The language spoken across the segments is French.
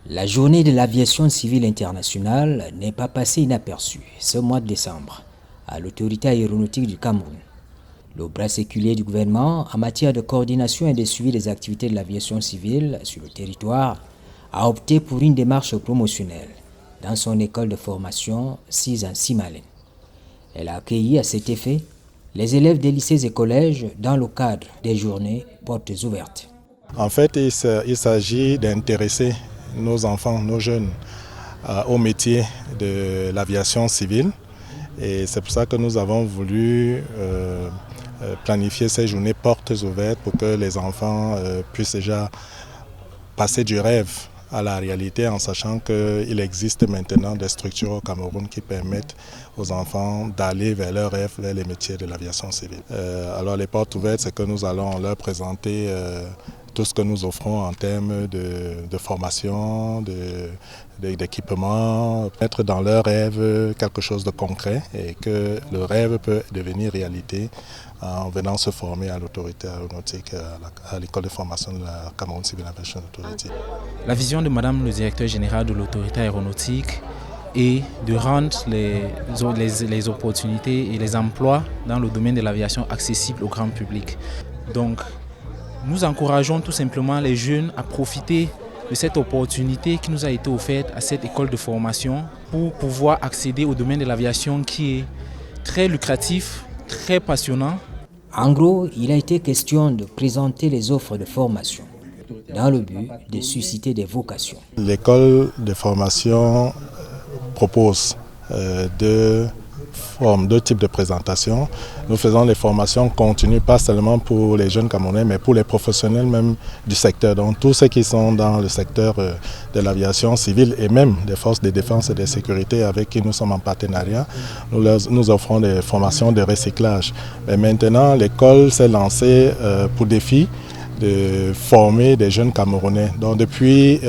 La journée de l'aviation civile internationale n'est pas passée inaperçue ce mois de décembre à l'autorité aéronautique du Cameroun. Le bras séculier du gouvernement en matière de coordination et de suivi des activités de l'aviation civile sur le territoire a opté pour une démarche promotionnelle dans son école de formation SIS en Simalène. Elle a accueilli à cet effet les élèves des lycées et collèges dans le cadre des journées portes ouvertes. En fait, il s'agit d'intéresser nos enfants, nos jeunes, au métier de l'aviation civile. Et c'est pour ça que nous avons voulu planifier ces journées portes ouvertes pour que les enfants puissent déjà passer du rêve à la réalité en sachant qu'il existe maintenant des structures au Cameroun qui permettent aux enfants d'aller vers leurs rêves, vers les métiers de l'aviation civile. Alors les portes ouvertes, c'est que nous allons leur présenter tout ce que nous offrons en termes de formation, d'équipement, mettre dans leur rêve quelque chose de concret et que le rêve peut devenir réalité en venant se former à l'autorité aéronautique, à l'école de formation de la Cameroun Civil Aviation Authority. La vision de Madame le directeur général de l'autorité aéronautique est de rendre les opportunités et les emplois dans le domaine de l'aviation accessibles au grand public. Donc, nous encourageons tout simplement les jeunes à profiter de cette opportunité qui nous a été offerte à cette école de formation pour pouvoir accéder au domaine de l'aviation qui est très lucratif, très passionnant. En gros, il a été question de présenter les offres de formation dans le but de susciter des vocations. L'école de formation propose deux types de présentations. Nous faisons les formations continues, pas seulement pour les jeunes Camerounais, mais pour les professionnels même du secteur. Donc tous ceux qui sont dans le secteur de l'aviation civile et même des forces de défense et de sécurité avec qui nous sommes en partenariat, nous offrons des formations de recyclage. Mais maintenant, l'école s'est lancée pour défi de former des jeunes Camerounais. Donc depuis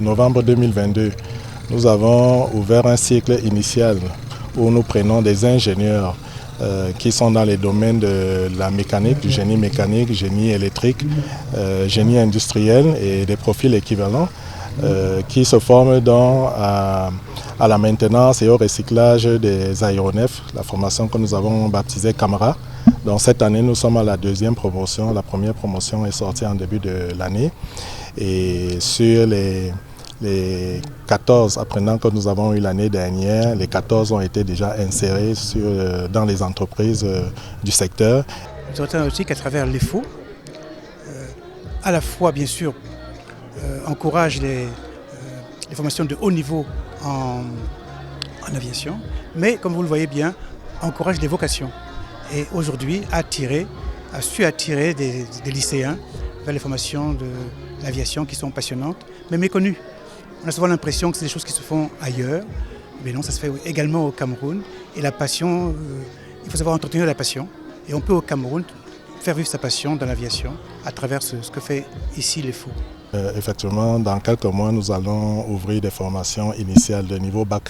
novembre 2022, nous avons ouvert un cycle initial où nous prenons des ingénieurs qui sont dans les domaines de la mécanique, du génie mécanique, génie électrique, génie industriel et des profils équivalents qui se forment donc à la maintenance et au recyclage des aéronefs, la formation que nous avons baptisée Camara. Donc cette année, nous sommes à la deuxième promotion. La première promotion est sortie en début de l'année. Et sur les 14 apprenants que nous avons eu l'année dernière, les 14 ont été déjà insérés dans les entreprises du secteur. L'autorité aéronautique, à travers l'EFO, à la fois, bien sûr, encourage les formations de haut niveau en aviation, mais comme vous le voyez bien, encourage les vocations. Et aujourd'hui, a su attirer des lycéens vers les formations de l'aviation qui sont passionnantes, mais méconnues. On a souvent l'impression que c'est des choses qui se font ailleurs, mais non, ça se fait également au Cameroun. Et la passion, il faut savoir entretenir la passion. Et on peut au Cameroun faire vivre sa passion dans l'aviation à travers ce que fait ici l'EFO. Effectivement, dans quelques mois, nous allons ouvrir des formations initiales de niveau bac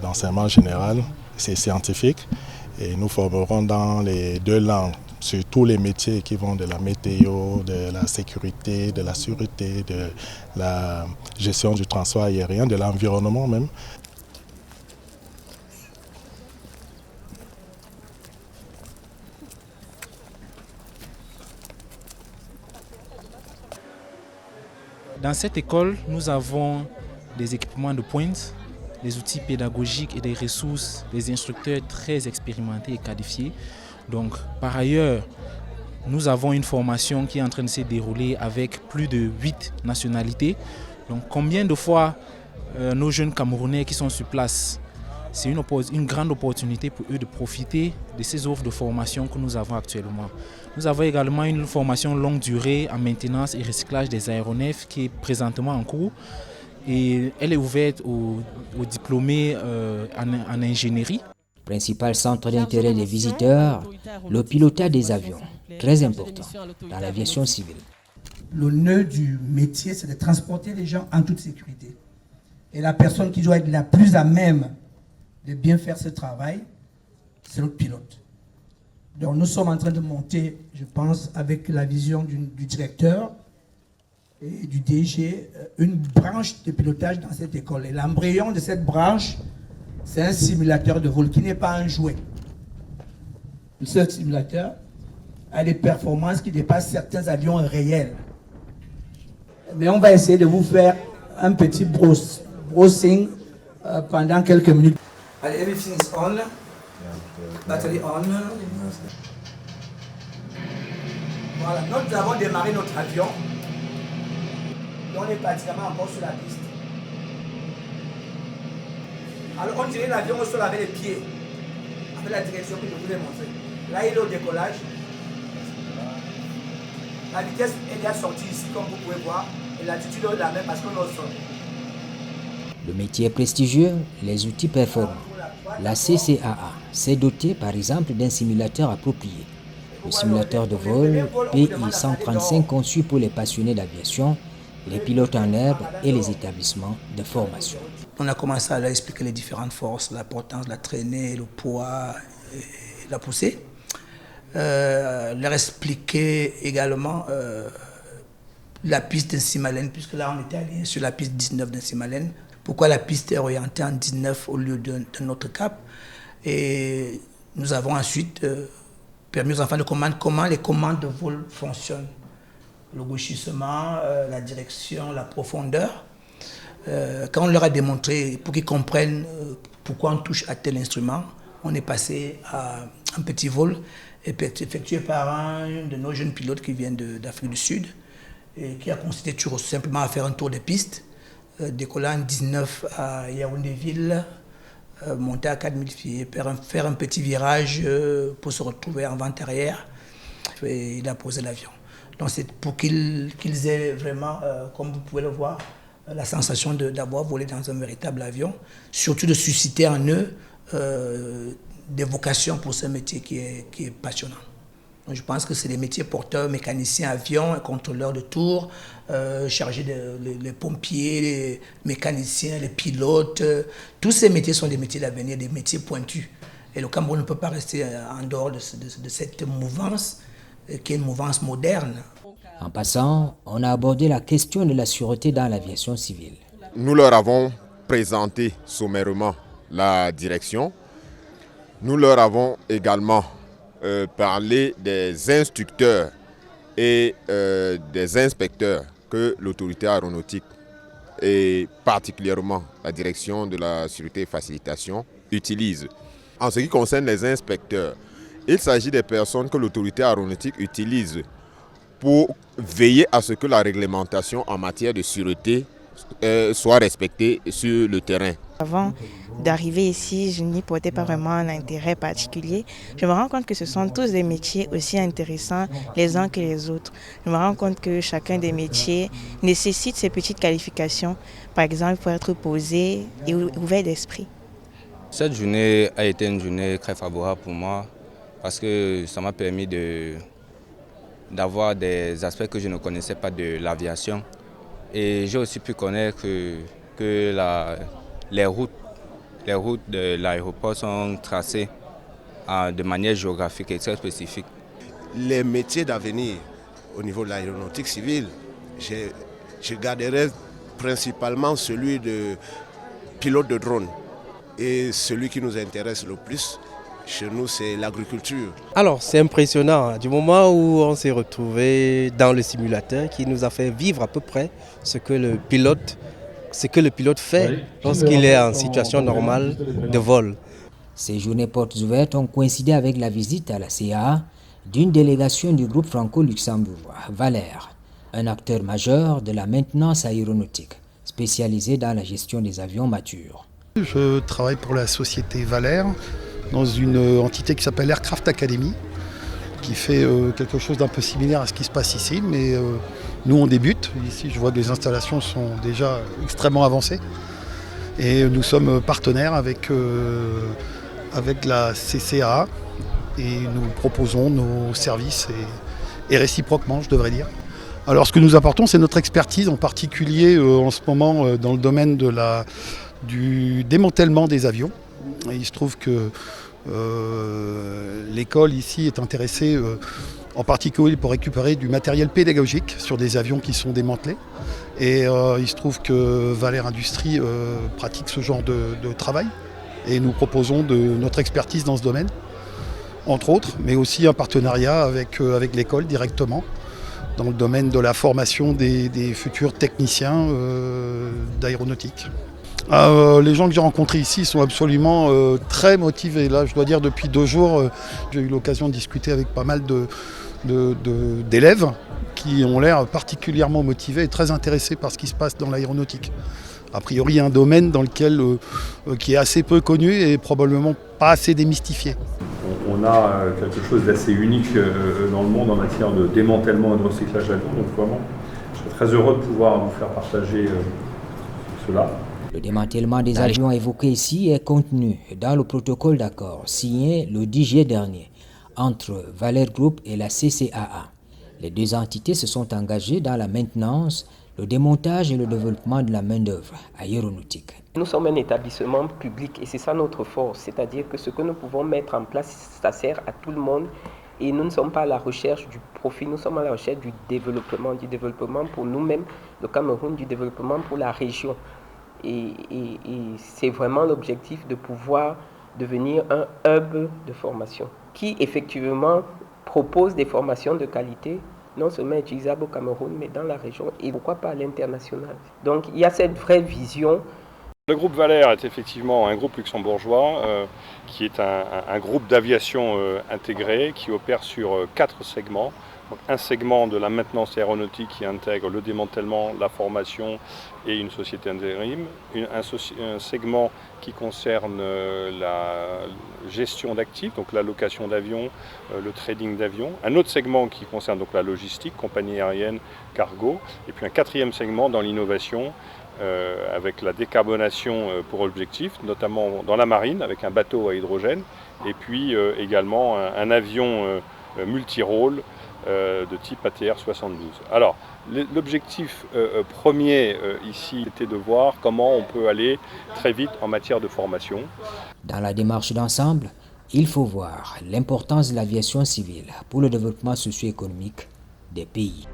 d'enseignement général, c'est scientifique. Et nous formerons dans les deux langues sur tous les métiers qui vont de la météo, de la sécurité, de la sûreté, de la gestion du transport aérien, de l'environnement même. Dans cette école, nous avons des équipements de pointe, des outils pédagogiques et des ressources, des instructeurs très expérimentés et qualifiés. Donc, par ailleurs, nous avons une formation qui est en train de se dérouler avec plus de 8 nationalités. Donc, combien de fois nos jeunes Camerounais qui sont sur place, c'est une grande opportunité pour eux de profiter de ces offres de formation que nous avons actuellement. Nous avons également une formation longue durée en maintenance et recyclage des aéronefs qui est présentement en cours. Et elle est ouverte aux diplômés en ingénierie. Principal centre d'intérêt des visiteurs, le pilotage des avions, très important dans l'aviation civile. Le nœud du métier, c'est de transporter les gens en toute sécurité. Et la personne qui doit être la plus à même de bien faire ce travail, c'est le pilote. Donc nous sommes en train de monter, je pense, avec la vision du directeur et du DG, une branche de pilotage dans cette école. Et l'embryon de cette branche, c'est un simulateur de vol qui n'est pas un jouet. Ce simulateur a des performances qui dépassent certains avions réels. Mais on va essayer de vous faire un petit browsing pendant quelques minutes. Allez, everything is on. Battery on. Voilà, nous avons démarré notre avion. On est pratiquement encore sur la piste. Alors on dirait l'avion au sol avec les pieds, avec la direction que je vous ai montrée. Là il est au décollage. La vitesse est déjà sortie ici comme vous pouvez voir. Et l'altitude est la même parce qu'on est au sol. Le métier est prestigieux, les outils performants. La CCAA s'est dotée par exemple d'un simulateur approprié. Le simulateur de vol PI-135 conçu pour les passionnés d'aviation, les pilotes en herbe et les établissements de formation. On a commencé à leur expliquer les différentes forces, l'importance de la traînée, le poids et la poussée. Leur expliquer également la piste d'Insimalène, puisque là on était allé sur la piste 19 d'Insimalène. Pourquoi la piste est orientée en 19 au lieu de notre cap. Et nous avons ensuite permis aux enfants de comprendre comment les commandes de vol fonctionnent. Le gauchissement, la direction, la profondeur. Quand on leur a démontré, pour qu'ils comprennent pourquoi on touche à tel instrument, on est passé à un petit vol effectué par un de nos jeunes pilotes qui vient d'Afrique du Sud et qui a consisté tout simplement à faire un tour de piste, décoller en 19 à Yaoundé-Ville, monter à 4000 pieds, faire un petit virage pour se retrouver en vente arrière et il a posé l'avion. Donc c'est pour qu'ils aient vraiment, comme vous pouvez le voir, la sensation d'avoir volé dans un véritable avion, surtout de susciter en eux des vocations pour ce métier qui est passionnant. Donc je pense que c'est des métiers porteurs, mécaniciens, avions, contrôleurs de tour, chargés les pompiers, les mécaniciens, les pilotes. Tous ces métiers sont des métiers d'avenir, des métiers pointus. Et le Cameroun ne peut pas rester en dehors de cette mouvance qui est une mouvance moderne. En passant, on a abordé la question de la sûreté dans l'aviation civile. Nous leur avons présenté sommairement la direction. Nous leur avons également parlé des instructeurs et des inspecteurs que l'autorité aéronautique et particulièrement la direction de la sûreté et facilitation utilise. En ce qui concerne les inspecteurs, il s'agit des personnes que l'autorité aéronautique utilise pour veiller à ce que la réglementation en matière de sûreté soit respectée sur le terrain. Avant d'arriver ici, je n'y portais pas vraiment un intérêt particulier. Je me rends compte que ce sont tous des métiers aussi intéressants les uns que les autres. Je me rends compte que chacun des métiers nécessite ces petites qualifications, par exemple pour être posé et ouvert d'esprit. Cette journée a été une journée très favorable pour moi parce que ça m'a permis d'avoir des aspects que je ne connaissais pas de l'aviation. Et j'ai aussi pu connaître que les routes de l'aéroport sont tracées de manière géographique et très spécifique. Les métiers d'avenir au niveau de l'aéronautique civile, je garderai principalement celui de pilote de drone. Et celui qui nous intéresse le plus, chez nous, c'est l'agriculture. Alors, c'est impressionnant. Du moment où on s'est retrouvé dans le simulateur qui nous a fait vivre à peu près ce que le pilote fait lorsqu'il est en situation normale de vol. Ces journées portes ouvertes ont coïncidé avec la visite à la CAA d'une délégation du groupe franco-luxembourgeois, Valère, un acteur majeur de la maintenance aéronautique, spécialisé dans la gestion des avions matures. Je travaille pour la société Valère dans une entité qui s'appelle Aircraft Academy, qui fait quelque chose d'un peu similaire à ce qui se passe ici, mais nous on débute. Ici je vois que les installations sont déjà extrêmement avancées et nous sommes partenaires avec la CCAA et nous proposons nos services et réciproquement, je devrais dire. Alors ce que nous apportons, c'est notre expertise, en particulier en ce moment dans le domaine du démantèlement des avions. Et il se trouve que l'école ici est intéressée en particulier pour récupérer du matériel pédagogique sur des avions qui sont démantelés. Et il se trouve que Valère Industrie pratique ce genre de travail et nous proposons de notre expertise dans ce domaine, entre autres, mais aussi un partenariat avec l'école directement dans le domaine de la formation des futurs techniciens d'aéronautique. Les gens que j'ai rencontrés ici sont absolument très motivés. Là, je dois dire, depuis 2 jours, j'ai eu l'occasion de discuter avec pas mal d'élèves qui ont l'air particulièrement motivés et très intéressés par ce qui se passe dans l'aéronautique. A priori, il y a un domaine dans lequel, qui est assez peu connu et probablement pas assez démystifié. On a quelque chose d'assez unique dans le monde en matière de démantèlement et de recyclage d'avions. Donc vraiment, je serais très heureux de pouvoir vous faire partager cela. Le démantèlement des avions évoqués ici est contenu dans le protocole d'accord signé le 10 juillet dernier entre Valère Group et la CCAA. Les 2 entités se sont engagées dans la maintenance, le démontage et le développement de la main-d'œuvre aéronautique. Nous sommes un établissement public et c'est ça notre force, c'est-à-dire que ce que nous pouvons mettre en place, ça sert à tout le monde et nous ne sommes pas à la recherche du profit, nous sommes à la recherche du développement pour nous-mêmes, le Cameroun, du développement pour la région. Et c'est vraiment l'objectif de pouvoir devenir un hub de formation qui effectivement propose des formations de qualité, non seulement utilisables au Cameroun, mais dans la région et pourquoi pas à l'international. Donc il y a cette vraie vision. Le groupe Valère est effectivement un groupe luxembourgeois qui est un groupe d'aviation intégré qui opère sur 4 segments. Donc, un segment de la maintenance aéronautique qui intègre le démantèlement, la formation et une société intérim. Un segment qui concerne la gestion d'actifs, donc la location d'avions, le trading d'avions. Un autre segment qui concerne donc la logistique, compagnie aérienne, cargo. Et puis un 4e segment dans l'innovation avec la décarbonation pour objectif, notamment dans la marine avec un bateau à hydrogène. Et puis également un avion multirôle de type ATR 72. Alors, l'objectif premier ici était de voir comment on peut aller très vite en matière de formation. Dans la démarche d'ensemble, il faut voir l'importance de l'aviation civile pour le développement socio-économique des pays.